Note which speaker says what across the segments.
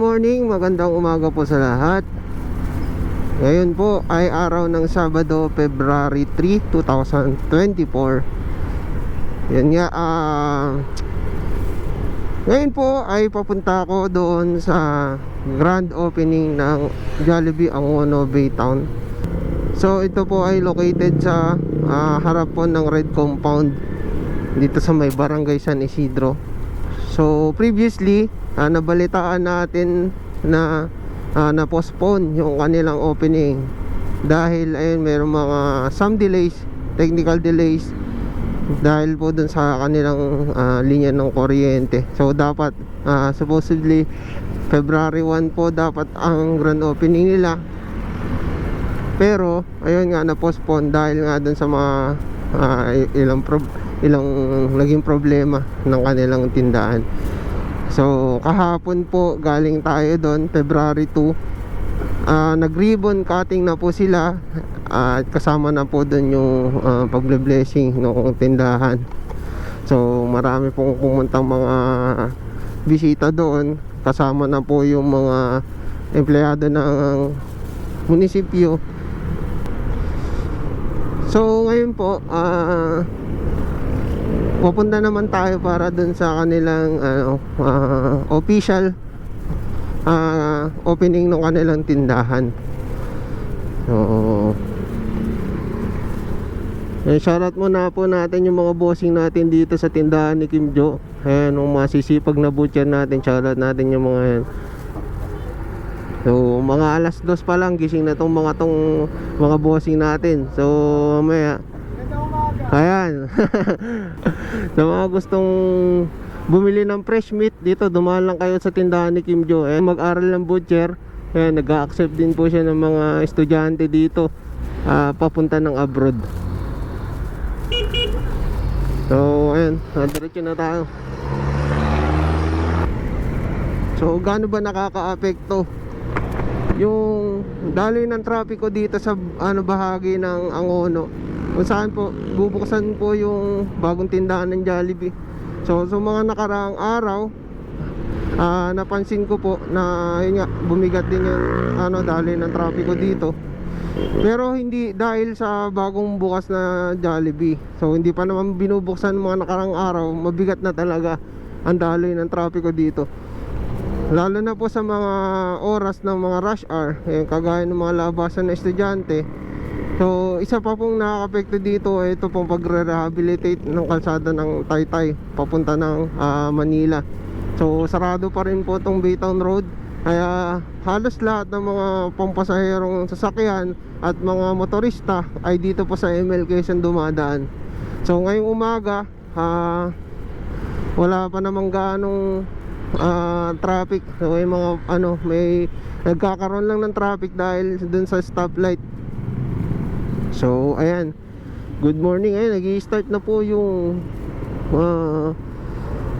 Speaker 1: Morning, magandang umaga po sa lahat. Ngayon po ay araw ng Sabado, February 3, 2024. Yan nga, ngayon po ay papunta ako doon sa grand opening ng Jollibee Angono Baytown. So ito po ay located sa harap po ng Red Compound dito sa may Barangay San Isidro. So previously nabalitaan natin na na-postpone yung kanilang opening dahil ayun mayroong mga some delays, technical delays dahil po dun sa kanilang linya ng kuryente. So dapat supposedly February 1 po dapat ang grand opening nila, pero ayun nga na-postpone dahil nga dun sa mga ilang naging problema ng kanilang tindahan. So kahapon po galing tayo doon, February 2. Nag-ribbon cutting na po sila at kasama na po doon yung pagble-blessing ng tindahan. So marami pong pumuntang mga bisita doon, kasama na po yung mga empleyado ng munisipyo. So ngayon po pupunta naman tayo para dun sa kanilang official opening ng kanilang tindahan. So shoutout muna po natin yung mga bossing natin dito sa tindahan ni Kim Jo. Ayan, yung masisipag na butcher natin, shoutout natin yung mga yan. So mga alas 2 pa lang gising na tong mga bossing natin. So mamaya ayan. Sa mga gustong bumili ng fresh meat dito, dumaan lang kayo sa tindahan ni Kim Jo. Mag-aral ng butcher. Ayan, nag-accept din po siya ng mga estudyante dito papunta ng abroad. So ayan, diretso na tayo. So gaano ba nakaka-apekto yung daloy ng trapiko dito sa bahagi ng Angono, kung saan po bubuksan po yung bagong tindahan ng Jollibee. So mga nakaraang araw napansin ko po na yun nga, bumigat din yung daloy ng trapiko dito, pero hindi dahil sa bagong bukas na Jollibee. So hindi pa naman binubuksan mga nakaraang araw, mabigat na talaga ang daloy ng trapiko dito, lalo na po sa mga oras ng mga rush hour, kagaya ng mga labasan na estudyante. So isa pa pong nakaka-apekto dito, ito pong pagre-rehabilitate ng kalsada ng Taytay papunta ng Manila. So sarado pa rin po itong Baytown Road, kaya halos lahat ng mga pampasaherong sasakyan at mga motorista ay dito po sa ML Quezon dumadaan. So ngayong umaga wala pa namang gaanong traffic. So may mga may nagkakaroon lang ng traffic dahil dun sa stoplight. So ayan, good morning. Ayan, nag-i-start na po yung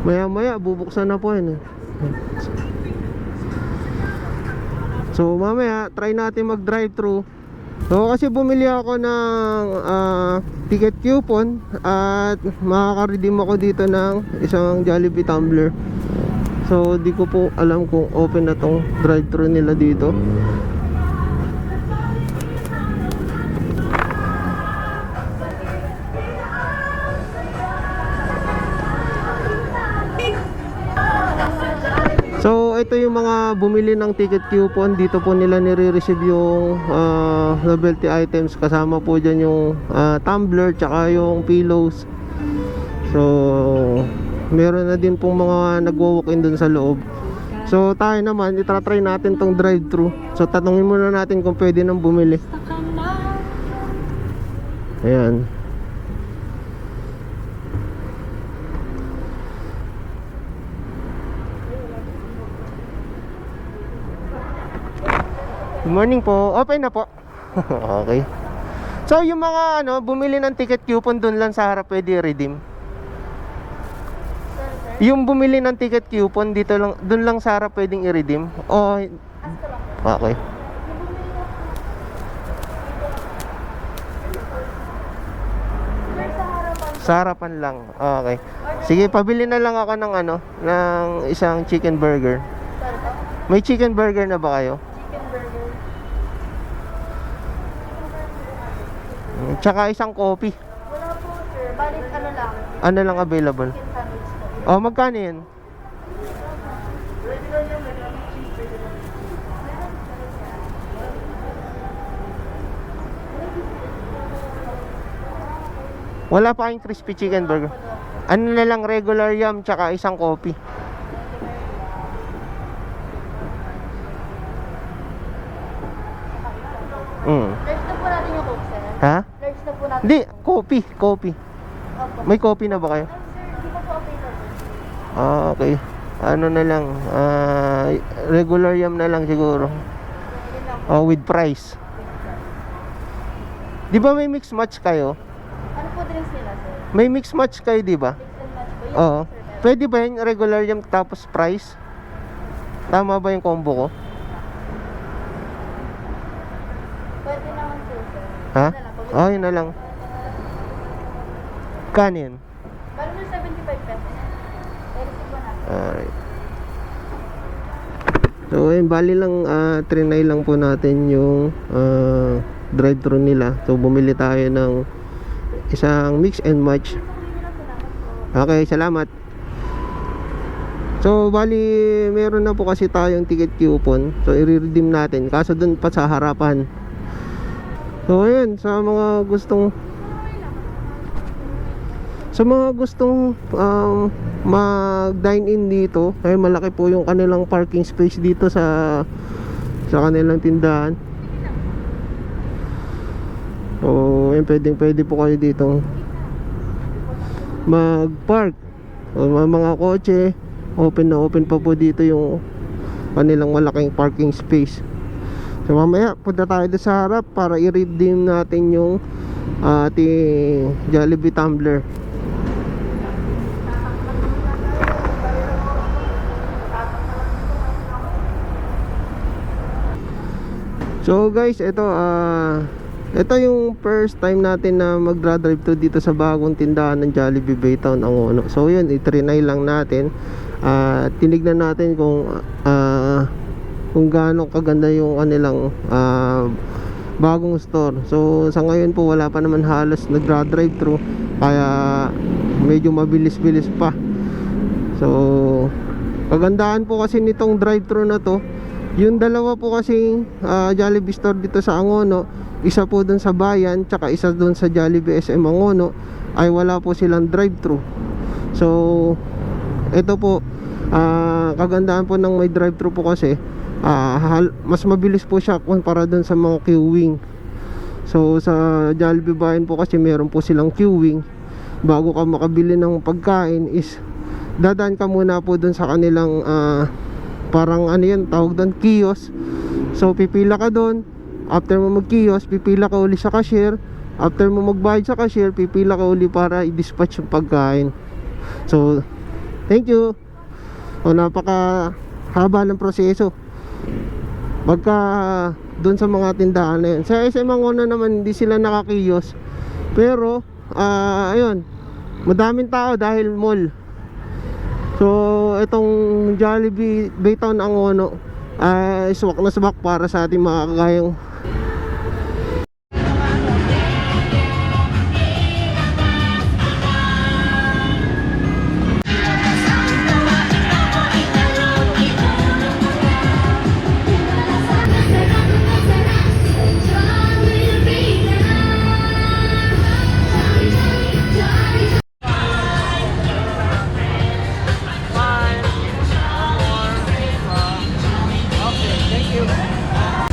Speaker 1: maya maya bubuksan na po yan. So mamaya try natin mag drive thru. So kasi bumili ako ng ticket coupon at makaka-redeem ako dito ng isang Jollibee tumbler. So di ko po alam kung open na tong drive thru nila dito. So ito yung mga bumili ng ticket coupon, dito po nila nire-receive yung novelty items, kasama po dyan yung tumbler tsaka yung pillows. So meron na din pong mga nagwo-walk-in dun sa loob. So tayo naman, itratry natin tong drive-thru. So tatanungin muna natin kung pwede nang bumili. Ayan. Good morning po. Open na po. Okay. So yung mga bumili ng ticket coupon dun lang sa harap pwede redeem. Yung bumili ng ticket coupon dito lang, dun lang sa harap pwedeng i-redeem. Oh, okay. Sa harapan lang. Okay. Sige, pabili na lang ako ng ng isang chicken burger. May chicken burger na ba kayo?
Speaker 2: Chicken burger.
Speaker 1: Tsaka isang coffee.
Speaker 2: Wala po sir. Balik ano lang.
Speaker 1: Ano lang available?
Speaker 2: Chicken sandwich po.
Speaker 1: Oh, magkano yan? Wala pa kayong crispy chicken burger. Ano na lang, regular yum tsaka isang coffee.
Speaker 2: Large na po natin yung Coke sir.
Speaker 1: Ha?
Speaker 2: Large na po natin.
Speaker 1: Hindi, coffee.
Speaker 2: Opo.
Speaker 1: May coffee na ba kayo?
Speaker 2: Sir, di pa po available.
Speaker 1: Ah, okay. Ano na lang, regular yum na lang siguro.
Speaker 2: Yun lang po.
Speaker 1: Oh, with price. Di ba may mix match kayo?
Speaker 2: Ano po drinks nila sir?
Speaker 1: May mix match kayo, di ba?
Speaker 2: Mix and match po. Yun
Speaker 1: Oo.
Speaker 2: po, sir. Meron.
Speaker 1: Pwede ba yung regular yum tapos price? Tama ba yung combo ko?
Speaker 2: Pwede naman po sir.
Speaker 1: Ha?
Speaker 2: Yun na lang po.
Speaker 1: Oh, yun na lang. Kanin.
Speaker 2: Bali sir 75 pesos. Pwede po na.
Speaker 1: Alright. So, ayun, bali lang, trinay lang po natin yung drive-thru nila. So, bumili tayo ng isang mix and match. Okay, salamat. So, bali, meron na po kasi tayong ticket coupon. So, i-redeem natin. Kaso dun pa sa harapan. So, ayun, sa mga gustong mag-dine in dito, ay malaki po yung kanilang parking space dito sa kanilang tindahan. So, ayun, pwede po kayo dito mag-park. So, mga kotse, open na open pa po dito yung kanilang malaking parking space. So, mamaya punta tayo doon sa harap para i-redeem natin yung ating Jollibee tumbler. So guys, ito yung first time natin na mag-drive to dito sa bagong tindahan ng Jollibee Baytown Angono. So yun, i-trinay lang natin. Tinignan natin kung gaano kaganda yung kanilang bagong store. So sa ngayon po wala pa naman halos nag-drive thru, kaya medyo mabilis-bilis pa. So kagandahan po kasi nitong drive-thru na to, yung dalawa po kasi Jollibee store dito sa Angono, isa po dun sa Bayan tsaka isa dun sa Jollibee SM Angono, ay wala po silang drive-thru. So ito po, kagandahan po ng may drive-thru po kasi mas mabilis po siya kumpara dun sa mga queuing. So sa Jollibee Bayan po kasi meron po silang queuing. Bago ka makabili ng pagkain is dadaan ka muna po dun sa kanilang parang ano yan, tawag doon, kiosk. So pipila ka doon. After mo mag-kiosk, pipila ka uli sa cashier. After mo magbayad sa cashier, pipila ka uli para i-dispatch yung pagkain. So thank you. O, napaka haba ng proseso pagka doon sa mga tindahan na yun. Sa SM Angono naman hindi sila nakakiyos, pero ayun, madaming tao dahil mall. So itong Jollibee Baytown Angono ay swak na swak para sa ating mga kagayang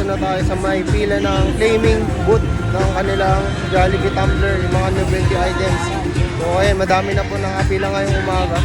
Speaker 1: na tayo sa may pila ng claiming booth ng kanilang Jollibee tumbler, yung mga novelty items. So ayun, madami na po nakapila ngayong umaga.